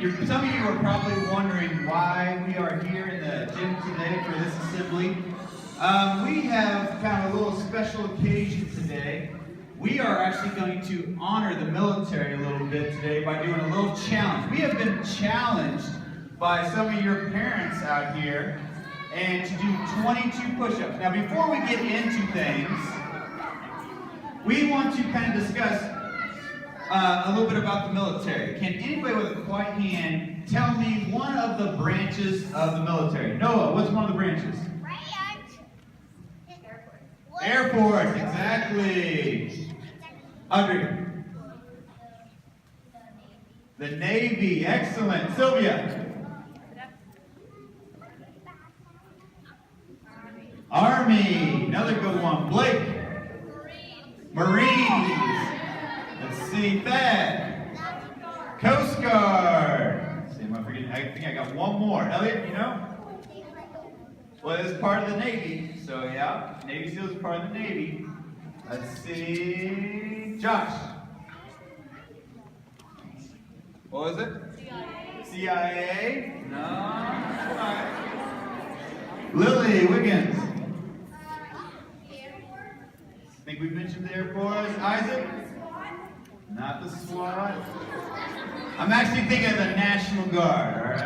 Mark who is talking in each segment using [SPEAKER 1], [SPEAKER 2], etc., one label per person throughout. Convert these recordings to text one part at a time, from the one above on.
[SPEAKER 1] some of you are probably wondering why we are here in the gym today for this assembly. We have kind of a little special occasion today. We are actually going to honor the military a little bit today by doing a little challenge. We have been challenged by some of your parents out here and to do 22 push-ups. Now, before we get into things, we want to kind of discuss a little bit about the military. Can anybody with a quiet hand tell me one of the branches of the military? Noah, what's one of the branches? Air Force, exactly. Audrey? The Navy, excellent. Sylvia? Army, another good one. Blake? Marines. Let's see, Thad. Coast Guard. Let's see, am I forgetting? I think I got one more. Elliot, you know? Well, it's part of the Navy, so yeah. Navy SEALs is part of the Navy. Let's see. Josh. What was it? CIA. CIA? No. All right. Lily Wiggins. Think we mentioned the Air Force. Isaac? Not the SWAT. I'm actually thinking of the National Guard, all right?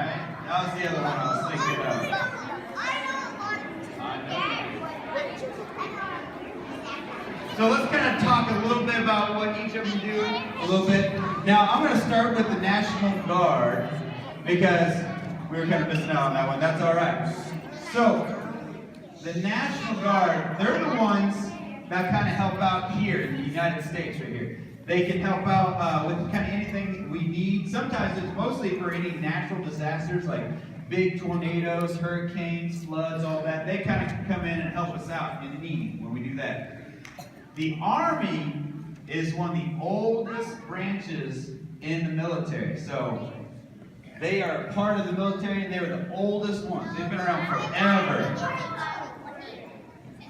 [SPEAKER 1] That was the other one I was thinking of. So let's kind of talk a little bit about what each of them do a little bit. Now, I'm going to start with the National Guard because we were kind of missing out on that one. That's all right. So, the National Guard, they're the ones that kind of help out here in the United States right here. They can help out with kind of anything we need. Sometimes it's mostly for any natural disasters like big tornadoes, hurricanes, floods, all that. They kind of come in and help us out in need when we do that. The Army is one of the oldest branches in the military. So they are part of the military and they're the oldest ones. They've been around forever.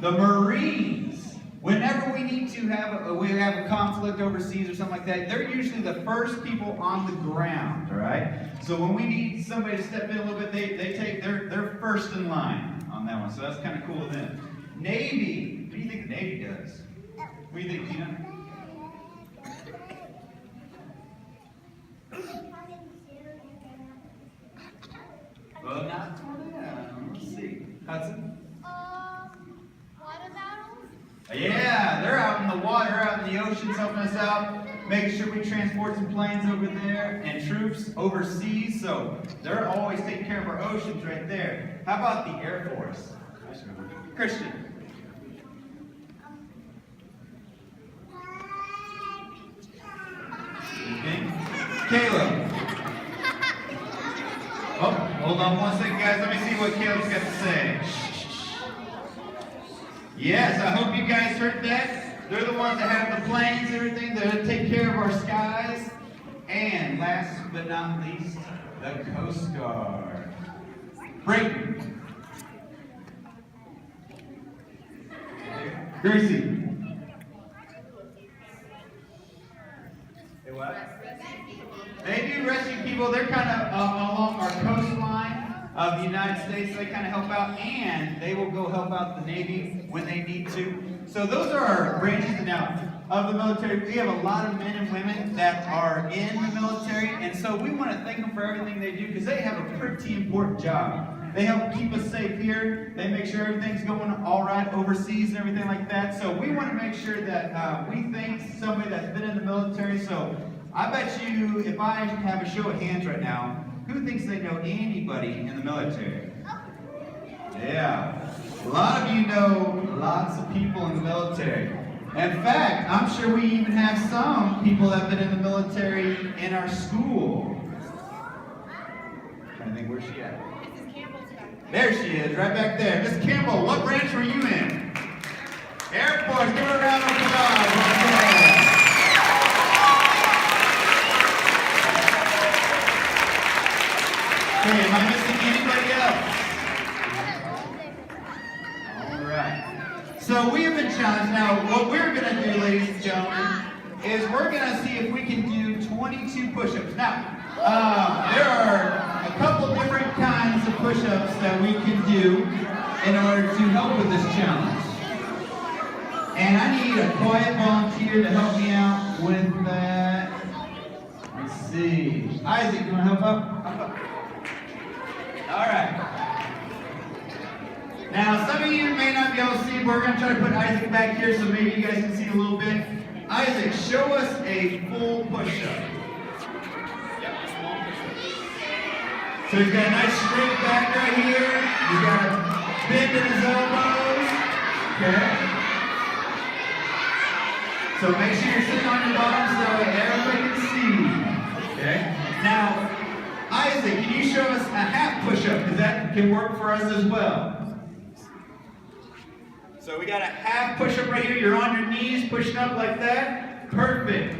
[SPEAKER 1] The Marines, whenever we need to have a conflict overseas or something like that, they're usually the first people on the ground, all right? So when we need somebody to step in a little bit, they're first in line on that one. So that's kind of cool of them. Navy, what do you think the Navy does? What do you think, Tina? Well, not let's see. Hudson?
[SPEAKER 2] Water battles?
[SPEAKER 1] Yeah, they're out in the water, out in the oceans helping us out, making sure we transport some planes over there and troops overseas. So they're always taking care of our oceans right there. How about the Air Force? Christian? Caleb. Oh, hold on one second, guys. Let me see what Caleb's got to say. Yes, I hope you guys heard that. They're the ones that have the planes and everything that take care of our skies. And last but not least, the Coast Guard. Brayton. Gracie. Hey, what? They do rescue people. They're kind of along our coastline of the United States. They kind of help out, and they will go help out the Navy when they need to. So those are our branches now of the military. We have a lot of men and women that are in the military, and so we want to thank them for everything they do because they have a pretty important job. They help keep us safe here. They make sure everything's going all right overseas and everything like that. So we want to make sure that we thank somebody that's been in the military. So I bet you, if I have a show of hands right now, who thinks they know anybody in the military? Yeah. A lot of you know lots of people in the military. In fact, I'm sure we even have some people that have been in the military in our school. I'm trying to think, where's she at?
[SPEAKER 2] Mrs. Campbell's back.
[SPEAKER 1] There she is, right back there. Miss Campbell, what branch were you in? Air Force, give her a round of applause. Okay, am I missing anybody else? All right. So we have been challenged. Now, what we're going to do, ladies and gentlemen, is we're going to see if we can do 22 push-ups. Now, there are push-ups that we can do in order to help with this challenge. And I need a quiet volunteer to help me out with that. Let's see. Isaac, you want to help up? All right. Now, some of you may not be able to see, but we're going to try to put Isaac back here so maybe you guys can see a little bit. Isaac, show us a full push-up. So he's got a nice straight back right here. He's got a bend in his elbows. Okay. So make sure you're sitting on your bottom so that way everybody can see. Okay. Now, Isaac, can you show us a half push-up? Because that can work for us as well. So we got a half push-up right here. You're on your knees, pushing up like that. Perfect.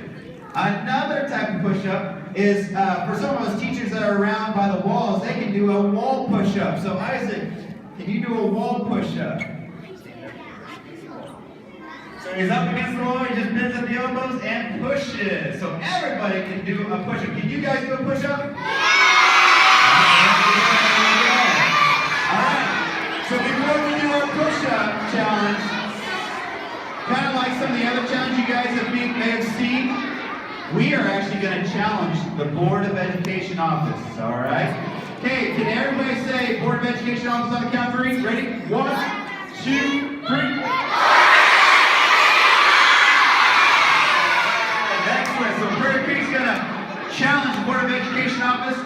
[SPEAKER 1] Another type of push-up is, for some of us teachers that are around by the walls, they can do a wall push-up. So Isaac, can you do a wall push-up? So he's up against the wall, he just bends at the elbows and pushes. So everybody can do a push-up. Can you guys do a push-up? Alright, so before we do our push-up challenge, kind of like some of the other challenges you guys may have seen, we are actually going to challenge the Board of Education office, alright? Okay, can everybody say Board of Education office on the count of 3? Ready? 1, 2, 3. Excellent. So Prairie is going to challenge the Board of Education office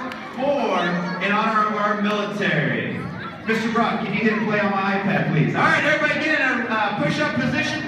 [SPEAKER 1] in honor of our military. Mr. Brock, can you hit play on my iPad, please? All right, everybody get in a push-up position.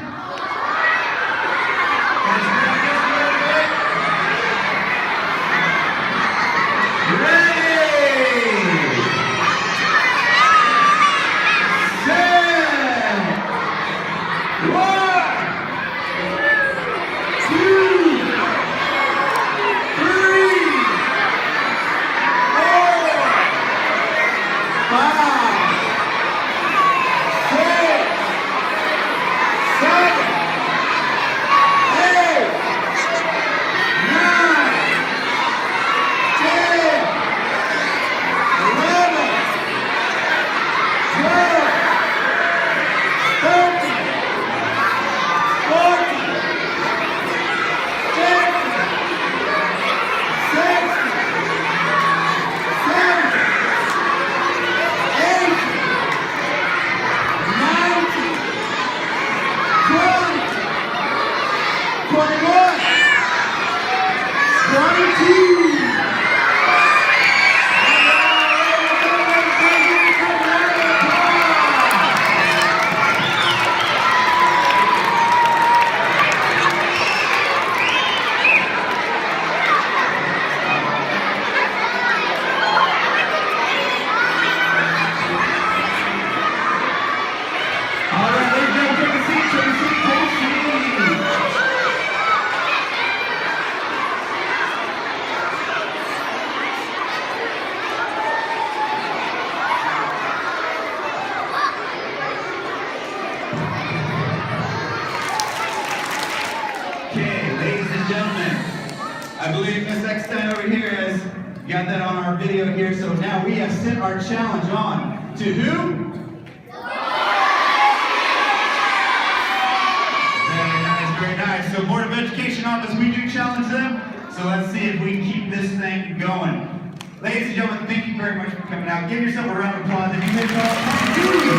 [SPEAKER 1] I believe Miss Eckstein over here has got that on our video here, so now we have sent our challenge on to who? Very nice. So Board of Education office, we do challenge them, so let's see if we can keep this thing going. Ladies and gentlemen, thank you very much for coming out. Give yourself a round of applause if you made it all.